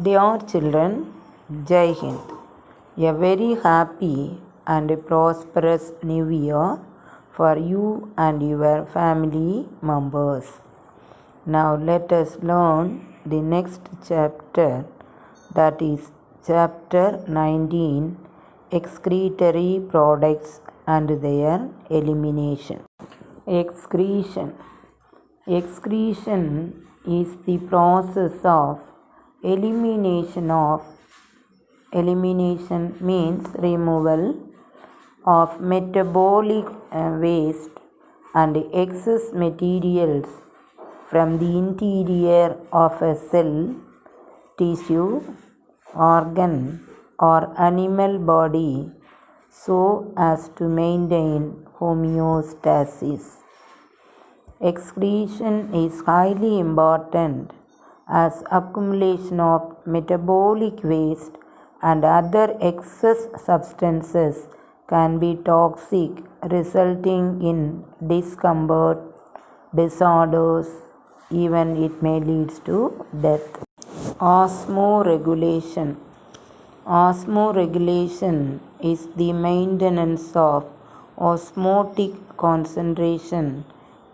Dear children, Jai Hind. A very happy and prosperous new year for you and your family members. Now let us learn the next chapter, that is chapter 19, excretory products and their elimination. Excretion. Excretion is the process of elimination means removal of metabolic waste and excess materials from the interior of a cell, tissue, organ or animal body so as to maintain homeostasis. Excretion is highly important as accumulation of metabolic waste and other excess substances can be toxic, resulting in discomfort, disorders, even it may lead to death. Osmoregulation. Osmoregulation is the maintenance of osmotic concentration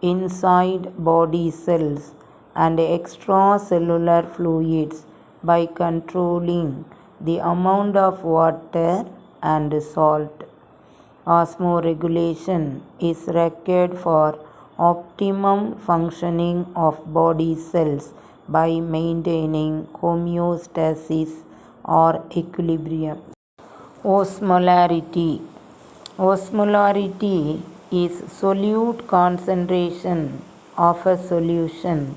inside body cells and extracellular fluids by controlling the amount of water and salt. Osmoregulation is required for optimum functioning of body cells by maintaining homeostasis or equilibrium. Osmolarity. Osmolarity is solute concentration of a solution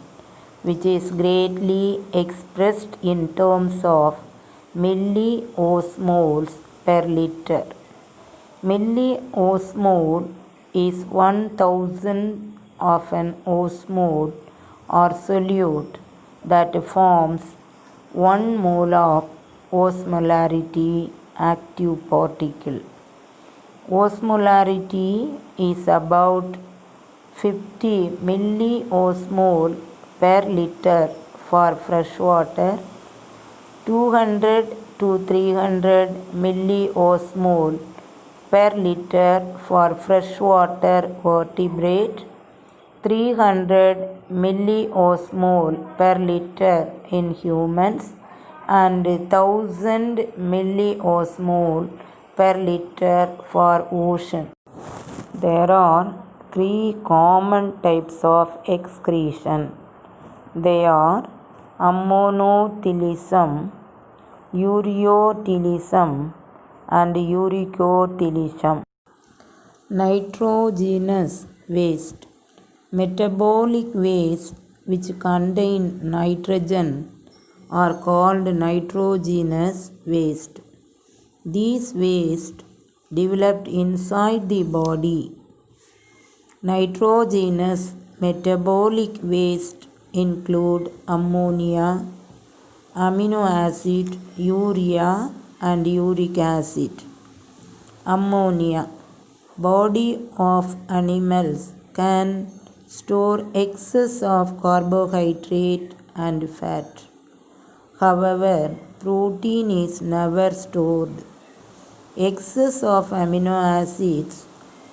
which is greatly expressed in terms of milliosmoles per liter. Milliosmole is 1000 of an osmole or solute that forms 1 mole of osmolarity active particle. Osmolarity is about 50 milliosmole per liter for fresh water, 200 to 300 milliosmole per liter for freshwater vertebrate, 300 milliosmole per liter in humans, and 1000 milliosmole per liter for ocean. There are 3 common types of excretion. They are ammonothylism, ureothylism, and uricothylism. Nitrogenous waste. Metabolic waste which contain nitrogen are called nitrogenous waste. These waste developed inside the body. Nitrogenous metabolic waste include ammonia, amino acid, urea, and uric acid. Ammonia. Body of animals can store excess of carbohydrate and fat. However, protein is never stored. Excess of amino acids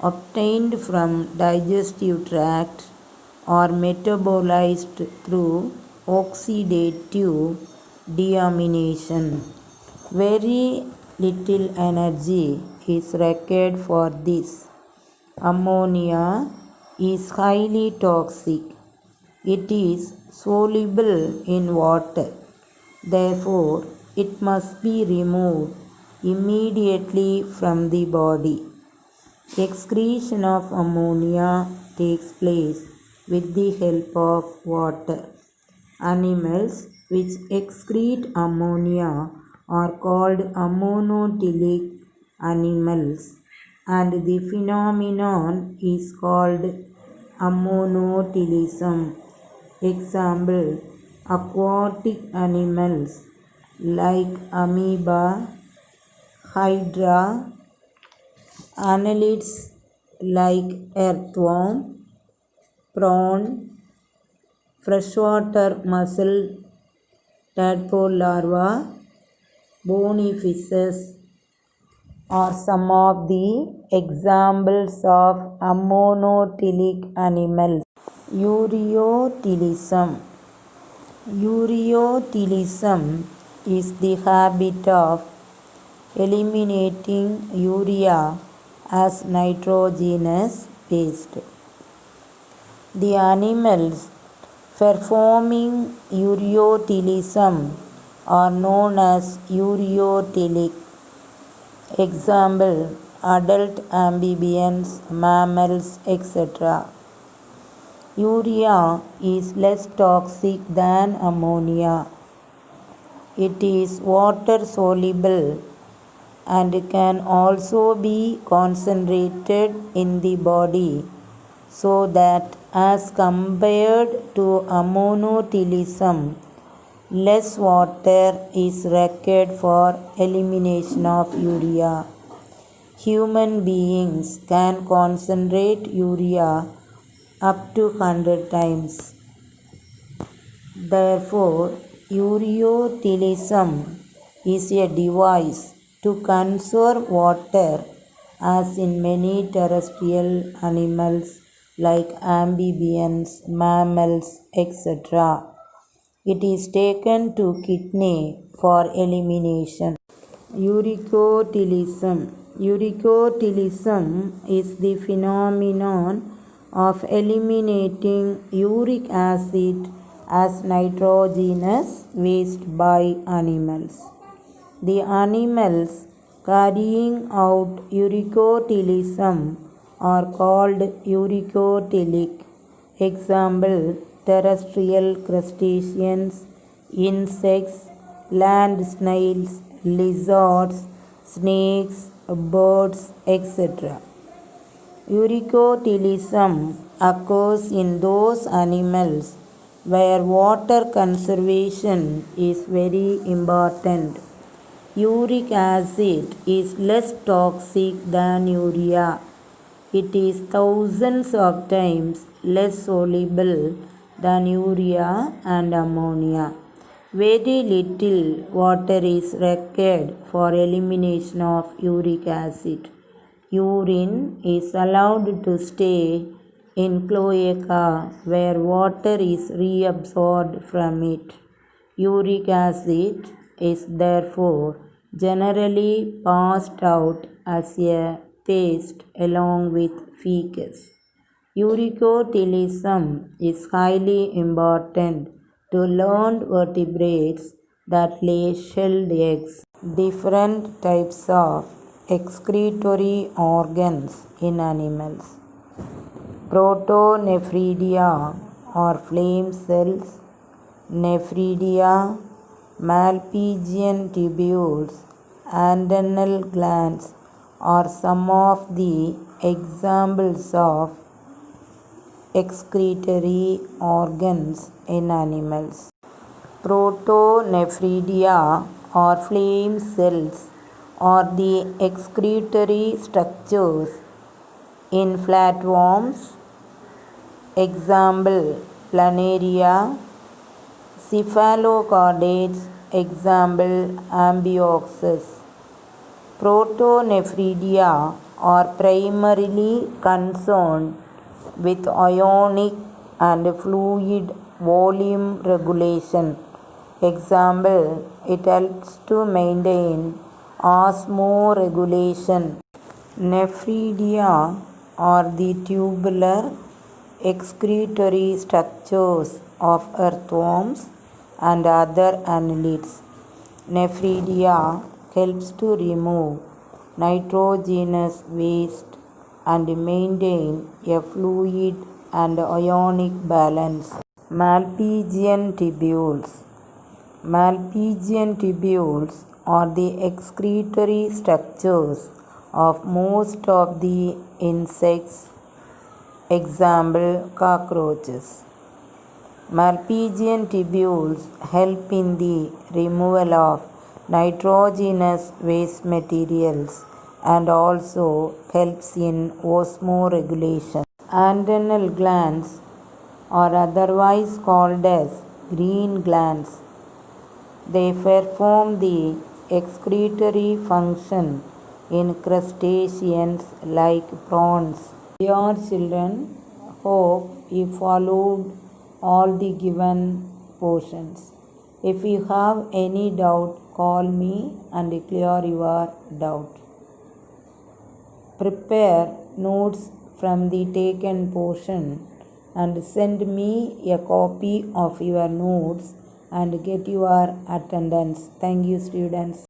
obtained from digestive tract are metabolized through oxidative deamination. Very little energy is required for this. Ammonia is highly toxic. It is soluble in water. Therefore, it must be removed immediately from the body. Excretion of ammonia takes place with the help of water. Animals which excrete ammonia are called ammonotelic animals, and the phenomenon is called ammonotelism. Example: aquatic animals like amoeba, hydra, annelids like earthworm, prawn, freshwater mussel, tadpole larvae, bony fishes are some of the examples of ammonotelic animals. Ureotelism. Ureotelism is the habit of eliminating urea as nitrogenous waste. The animals performing ureotelism are known as ureotelic. Example: adult amphibians, mammals, etc. Urea is less toxic than ammonia. It is water soluble and can also be concentrated in the body, so that as compared to ammonotelism, less water is required for elimination of urea. Human beings can concentrate urea up to 100 times. Therefore, ureotelism is a device to conserve water, as in many terrestrial animals like amphibians, mammals, etc. It is taken to kidney for elimination. Ureotelism. Ureotelism is the phenomenon of eliminating uric acid as nitrogenous waste by animals. The animals carrying out ureotelism are called ureotelic. Example: terrestrial crustaceans, insects, land snails, lizards, snakes, birds, etc. Ureotelism occurs in those animals where water conservation is very important. Uric acid is less toxic than urea. It is thousands of times less soluble than urea and ammonia. Very little water is required for elimination of uric acid. Urine is allowed to stay in cloaca where water is reabsorbed from it. Uric acid is therefore generally passed out as a paste along with feces. Ureotelism is highly important to learned vertebrates that lay shelled eggs. Different types of excretory organs in animals. Protonephridia or flame cells, nephridia, Malpighian tubules, antennal glands are some of the examples of excretory organs in animals. Protonephridia or flame cells are the excretory structures in flatworms. Example: planaria. Cephalochordates. Example: Amphioxus. Protonephridia are primarily concerned with ionic and fluid volume regulation. Example: it helps to maintain osmoregulation. Nephridia are the tubular excretory structures of earthworms and other annelids. Nephridia helps to remove nitrogenous waste and maintain a fluid and ionic balance. Malpighian tubules. Malpighian tubules are the excretory structures of most of the insects. Example: cockroaches. Malpighian tubules help in the removal of nitrogenous waste materials and also helps in osmoregulation. Antennal glands are otherwise called as green glands. They perform the excretory function in crustaceans like prawns. Dear children, hope you followed all the given portions. If you have any doubt, call me and clear your doubt. Prepare notes from the taken portion and send me a copy of your notes and get your attendance. Thank you, students.